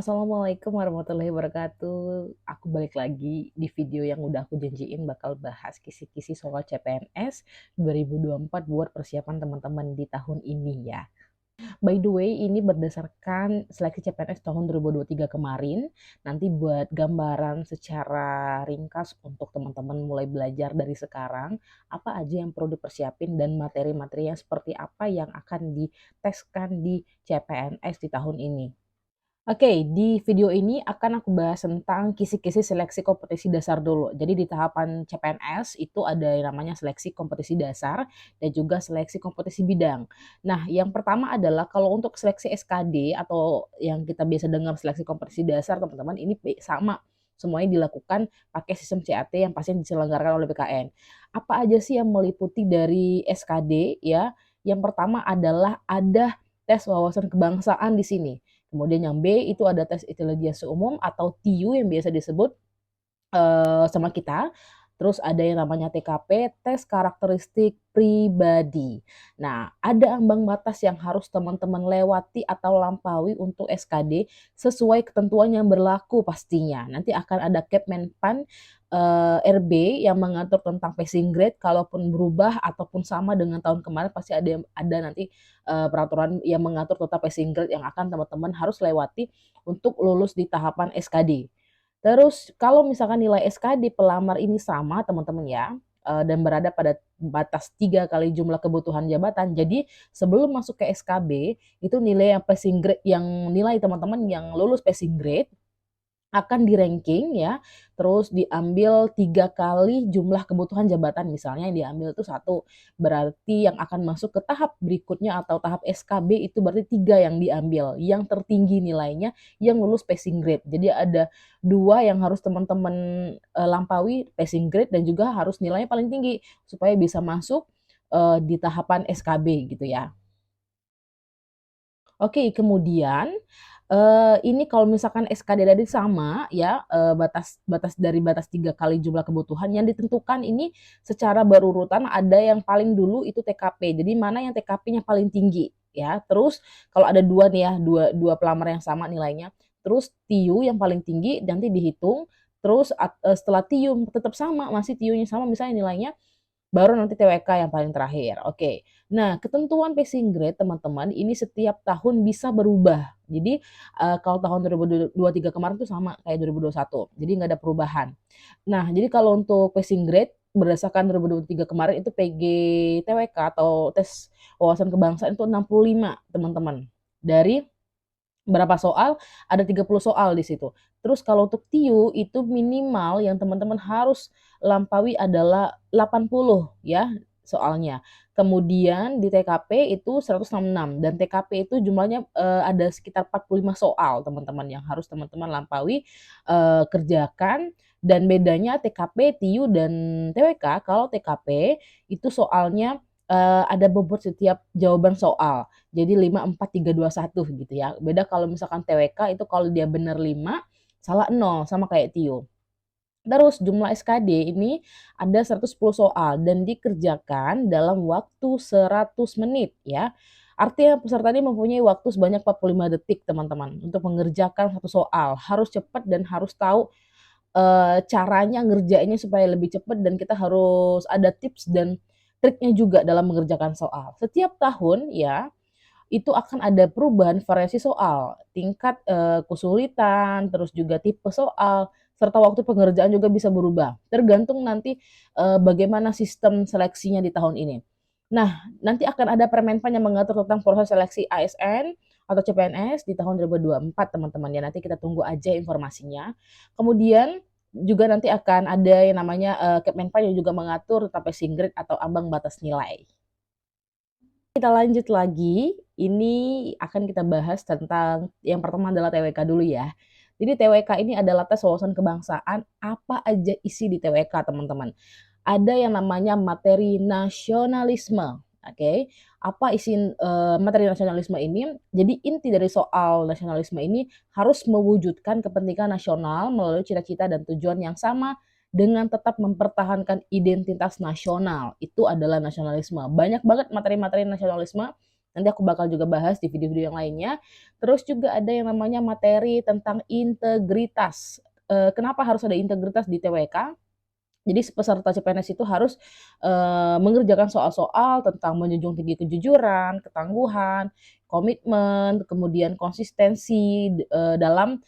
Assalamualaikum warahmatullahi wabarakatuh. Aku balik lagi di video yang udah aku janjiin bakal bahas kisi-kisi soal CPNS 2024 buat persiapan teman-teman di tahun ini ya. By the way, ini berdasarkan seleksi CPNS tahun 2023 kemarin. Nanti buat gambaran secara ringkas untuk teman-teman mulai belajar dari sekarang, apa aja yang perlu dipersiapin dan materi-materinya seperti apa yang akan diteskan di CPNS di tahun ini. Oke, di video ini akan aku bahas tentang kisi-kisi seleksi kompetisi dasar dulu. Jadi di tahapan CPNS itu ada yang namanya seleksi kompetisi dasar dan juga seleksi kompetisi bidang. Nah, yang pertama adalah kalau untuk seleksi SKD atau yang kita biasa dengar seleksi kompetisi dasar, teman-teman, ini sama. Semuanya dilakukan pakai sistem CAT yang pasti diselenggarakan oleh BKN. Apa aja sih yang meliputi dari SKD ya? Yang pertama adalah ada tes wawasan kebangsaan di sini. Kemudian yang B itu ada tes intelijensi umum atau TIU yang biasa disebut sama kita. Terus ada yang namanya TKP, tes karakteristik pribadi. Nah, ada ambang batas yang harus teman-teman lewati atau lampaui untuk SKD sesuai ketentuan yang berlaku pastinya. Nanti akan ada Kepmenpan RB yang mengatur tentang passing grade, kalaupun berubah ataupun sama dengan tahun kemarin pasti ada nanti peraturan yang mengatur tentang passing grade yang akan teman-teman harus lewati untuk lulus di tahapan SKD. Terus kalau misalkan nilai SKD pelamar ini sama teman-teman ya, dan berada pada batas 3 kali jumlah kebutuhan jabatan. Jadi sebelum masuk ke SKB, itu nilai yang passing grade yang nilai teman-teman yang lulus passing grade akan di-ranking ya, terus diambil 3 kali jumlah kebutuhan jabatan. Misalnya yang diambil itu 1, berarti yang akan masuk ke tahap berikutnya atau tahap SKB itu berarti 3 yang diambil, yang tertinggi nilainya yang lulus passing grade. Jadi ada 2 yang harus teman-teman, lampaui passing grade dan juga harus nilainya paling tinggi supaya bisa masuk, di tahapan SKB gitu ya. Oke, kemudian, ini kalau misalkan SKD tadi sama ya, batas batas dari batas 3 kali jumlah kebutuhan yang ditentukan ini secara berurutan ada yang paling dulu itu TKP. Jadi mana yang TKP-nya paling tinggi ya. Terus kalau ada 2 nih ya, dua pelamar yang sama nilainya, terus TIU yang paling tinggi nanti dihitung, terus setelah TIU tetap sama, masih TIU-nya sama misalnya nilainya baru nanti TWK yang paling terakhir, oke. Nah, ketentuan passing grade teman-teman ini setiap tahun bisa berubah. Jadi, kalau tahun 2023 kemarin tuh sama kayak 2021, jadi nggak ada perubahan. Nah, jadi kalau untuk passing grade berdasarkan 2023 kemarin itu PG-TWK atau tes wawasan kebangsaan itu 65 teman-teman. Dari berapa soal? Ada 30 soal di situ. Terus kalau untuk TIU itu minimal yang teman-teman harus lampaui adalah 80 ya soalnya. Kemudian di TKP itu 166 dan TKP itu jumlahnya, ada sekitar 45 soal teman-teman yang harus teman-teman lampaui, kerjakan dan bedanya TKP, TIU, dan TWK. Kalau TKP itu soalnya, ada bobot setiap jawaban soal. Jadi 5, 4, 3, 2, 1 gitu ya. Beda kalau misalkan TWK itu kalau dia bener 5, salah 0 sama kayak TIU. Terus jumlah SKD ini ada 110 soal dan dikerjakan dalam waktu 100 menit ya. Artinya peserta ini mempunyai waktu sebanyak 45 detik teman-teman untuk mengerjakan satu soal. Harus cepat dan harus tahu, caranya ngerjainnya supaya lebih cepat dan kita harus ada tips dan triknya juga dalam mengerjakan soal. Setiap tahun ya itu akan ada perubahan variasi soal, tingkat, kesulitan, terus juga tipe soal, serta waktu pengerjaan juga bisa berubah, tergantung nanti, bagaimana sistem seleksinya di tahun ini. Nah, nanti akan ada Permenpan yang mengatur tentang proses seleksi ASN atau CPNS di tahun 2024 teman-teman ya, nanti kita tunggu aja informasinya. Kemudian juga nanti akan ada yang namanya, Kepmenpan yang juga mengatur tentang passing grade atau ambang batas nilai. Kita lanjut lagi, ini akan kita bahas tentang yang pertama adalah TWK dulu ya. Jadi TWK ini adalah tes wawasan kebangsaan, apa aja isi di TWK teman-teman. Ada yang namanya materi nasionalisme, oke. Apa isi, materi nasionalisme ini, jadi inti dari soal nasionalisme ini harus mewujudkan kepentingan nasional melalui cita-cita dan tujuan yang sama dengan tetap mempertahankan identitas nasional, itu adalah nasionalisme. Banyak banget materi-materi nasionalisme Nanti aku bakal juga bahas di video-video yang lainnya. Terus juga ada yang namanya materi tentang integritas. Kenapa harus ada integritas di TWK? Jadi peserta CPNS itu harus, mengerjakan soal-soal tentang menjunjung tinggi kejujuran, ketangguhan, komitmen, kemudian konsistensi dalam,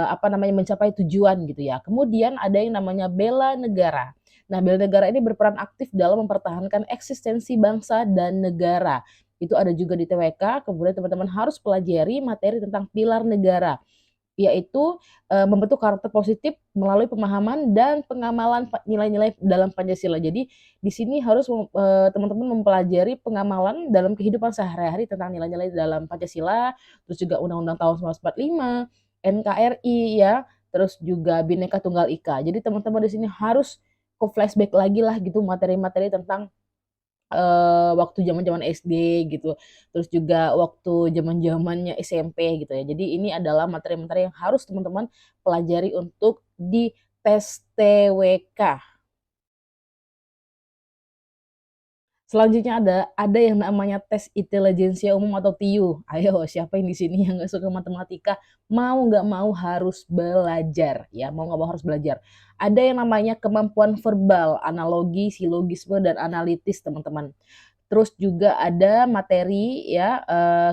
apa namanya, mencapai tujuan gitu ya. Kemudian ada yang namanya bela negara. Nah, bela negara ini berperan aktif dalam mempertahankan eksistensi bangsa dan negara. Itu ada juga di TWK, kemudian teman-teman harus pelajari materi tentang pilar negara. Yaitu, membentuk karakter positif melalui pemahaman dan pengamalan nilai-nilai dalam Pancasila. Jadi di sini harus teman-teman mempelajari pengamalan dalam kehidupan sehari-hari tentang nilai-nilai dalam Pancasila, terus juga Undang-Undang tahun 1945, NKRI ya, terus juga Bhinneka Tunggal Ika. Jadi teman-teman di sini harus flashback lagi lah gitu materi-materi tentang waktu zaman-zaman SD gitu, terus juga waktu zaman-zamannya SMP gitu ya. Jadi ini adalah materi-materi yang harus teman-teman pelajari untuk di tes TWK. Selanjutnya ada yang namanya tes intelijensia umum atau TIU. Ayo siapa yang di sini yang nggak suka matematika, mau nggak mau harus belajar ya, mau nggak mau harus belajar. Ada yang namanya kemampuan verbal, analogi, silogisme, dan analitis teman-teman. Terus juga ada materi ya,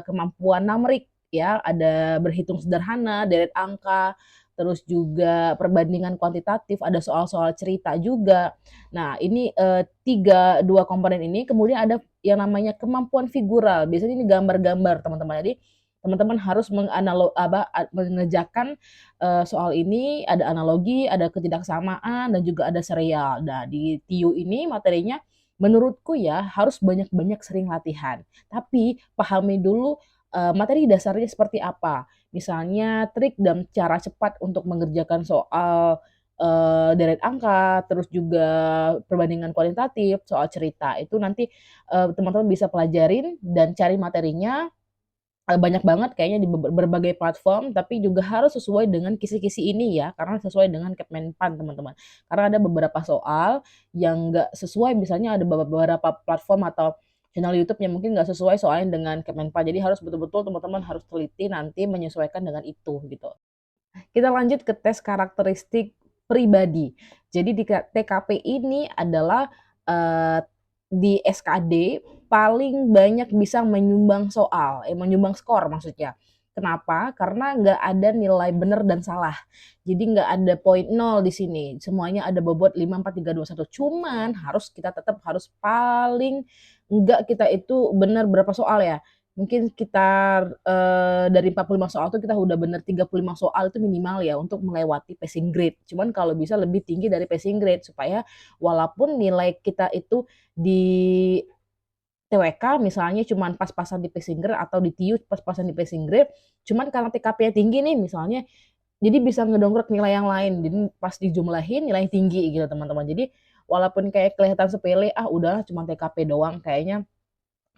kemampuan numerik ya, ada berhitung sederhana, deret angka, terus juga perbandingan kuantitatif, ada soal-soal cerita juga. Nah ini, 2 komponen ini, kemudian ada yang namanya kemampuan figural, biasanya ini gambar-gambar teman-teman. Jadi teman-teman harus mengerjakan, soal ini, ada analogi, ada ketidaksamaan, dan juga ada serial. Nah di TIU ini materinya menurutku ya harus banyak-banyak sering latihan. Tapi pahami dulu, materi dasarnya seperti apa. Misalnya trik dan cara cepat untuk mengerjakan soal, deret angka, terus juga perbandingan kualitatif, soal cerita. Itu nanti, teman-teman bisa pelajarin dan cari materinya, banyak banget kayaknya di berbagai platform, tapi juga harus sesuai dengan kisi-kisi ini ya, karena sesuai dengan Kemenpan teman-teman. Karena ada beberapa soal yang nggak sesuai, misalnya ada beberapa platform atau channel YouTube yang mungkin nggak sesuai soalnya dengan Kemenpan. Jadi harus betul-betul teman-teman harus teliti nanti menyesuaikan dengan itu gitu. Kita lanjut ke tes karakteristik pribadi. Jadi di TKP ini adalah, di SKD paling banyak bisa menyumbang soal, menyumbang skor maksudnya. Kenapa? Karena nggak ada nilai benar dan salah. Jadi nggak ada poin nol di sini, semuanya ada bobot 5, 4, 3, 2, 1. Cuman kita tetap harus paling enggak kita itu benar berapa soal ya, mungkin sekitar, dari 45 soal tuh kita udah bener 35 soal itu minimal ya untuk melewati passing grade. Cuman kalau bisa lebih tinggi dari passing grade supaya walaupun nilai kita itu di TWK misalnya cuman pas-pasan di passing grade atau di TIU pas-pasan di passing grade, cuman karena TKP-nya tinggi nih misalnya, jadi bisa ngedongkrak nilai yang lain. Jadi pas dijumlahin nilai tinggi gitu teman-teman. Jadi walaupun kayak kelihatan sepele, "Ah udahlah cuma TKP doang," kayaknya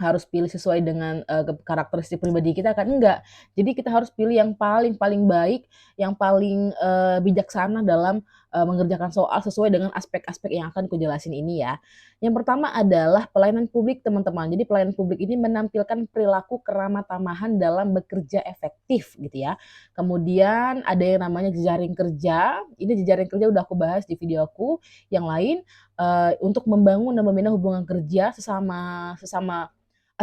harus pilih sesuai dengan, karakteristik pribadi kita kan, enggak. Jadi kita harus pilih yang paling paling baik, yang paling, bijaksana dalam, mengerjakan soal sesuai dengan aspek-aspek yang akan kujelasin ini ya. Yang pertama adalah pelayanan publik teman-teman. Jadi pelayanan publik ini menampilkan perilaku keramah tamahan dalam bekerja efektif gitu ya. Kemudian ada yang namanya jejaring kerja, ini jejaring kerja udah aku bahas di video aku yang lain, untuk membangun dan membina hubungan kerja sesama sesama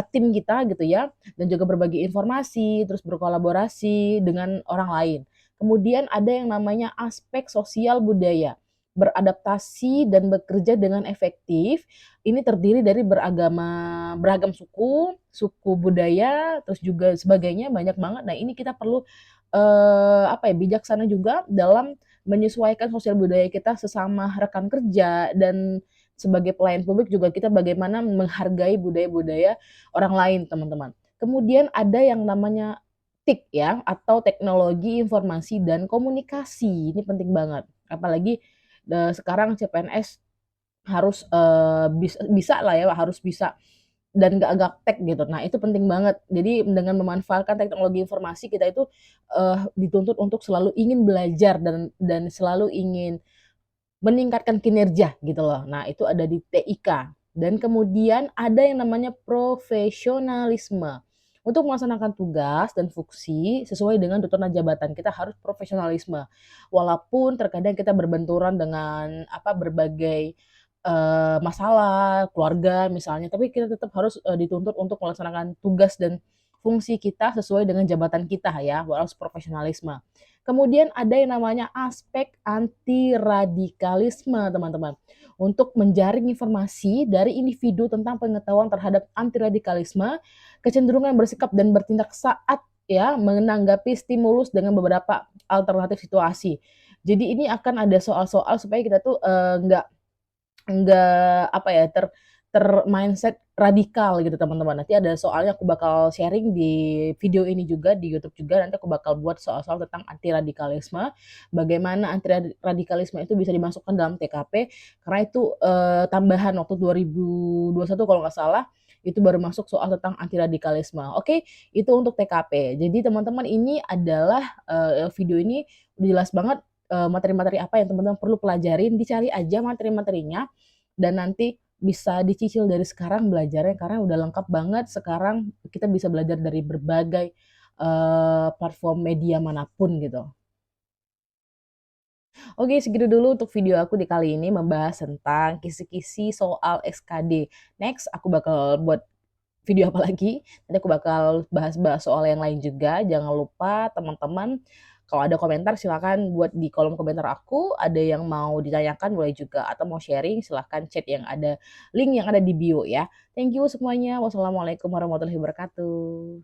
tim kita gitu ya, dan juga berbagi informasi, terus berkolaborasi dengan orang lain. Kemudian ada yang namanya aspek sosial budaya, beradaptasi dan bekerja dengan efektif. Ini terdiri dari beragam suku, suku budaya, terus juga sebagainya banyak banget. Nah, ini kita perlu, apa ya, bijaksana juga dalam menyesuaikan sosial budaya kita sesama rekan kerja dan sebagai pelayan publik juga kita bagaimana menghargai budaya-budaya orang lain, teman-teman. Kemudian ada yang namanya TIK ya, atau teknologi informasi dan komunikasi. Ini penting banget. Apalagi, sekarang CPNS harus, bisa lah ya, harus bisa dan nggak gaptek gitu. Nah, itu penting banget. Jadi dengan memanfaatkan teknologi informasi kita itu, dituntut untuk selalu ingin belajar dan selalu ingin meningkatkan kinerja gitu loh. Nah, itu ada di TIK. Dan kemudian ada yang namanya profesionalisme. Untuk melaksanakan tugas dan fungsi sesuai dengan tuntutan jabatan, kita harus profesionalisme. Walaupun terkadang kita berbenturan dengan berbagai masalah keluarga misalnya, tapi kita tetap harus dituntut untuk melaksanakan tugas dan fungsi kita sesuai dengan jabatan kita ya, harus profesionalisme. Kemudian ada yang namanya aspek anti radikalisme, teman-teman, untuk menjaring informasi dari individu tentang pengetahuan terhadap anti radikalisme, kecenderungan bersikap dan bertindak saat ya menanggapi stimulus dengan beberapa alternatif situasi. Jadi ini akan ada soal-soal supaya kita tuh nggak apa ya mindset radikal gitu, teman-teman. Nanti ada soalnya aku bakal sharing di video ini juga di YouTube juga, nanti aku bakal buat soal-soal tentang anti radikalisme, bagaimana anti radikalisme itu bisa dimasukkan dalam TKP, karena itu tambahan waktu 2021 kalau nggak salah, itu baru masuk soal tentang anti radikalisme. Oke, itu untuk TKP. Jadi teman-teman, ini adalah video ini jelas banget materi-materi apa yang teman-teman perlu pelajarin, dicari aja materi-materinya dan nanti bisa dicicil dari sekarang belajarnya karena udah lengkap banget. Sekarang kita bisa belajar dari berbagai platform media manapun gitu. Oke, segitu dulu untuk video aku di kali ini membahas tentang kisi-kisi soal SKD. Next, aku bakal buat video apa lagi, nanti aku bakal bahas-bahas soal yang lain juga. Jangan lupa teman-teman, kalau ada komentar silakan buat di kolom komentar aku, ada yang mau ditanyakan boleh juga, atau mau sharing silahkan chat yang ada, link yang ada di bio ya. Thank you semuanya, wassalamualaikum warahmatullahi wabarakatuh.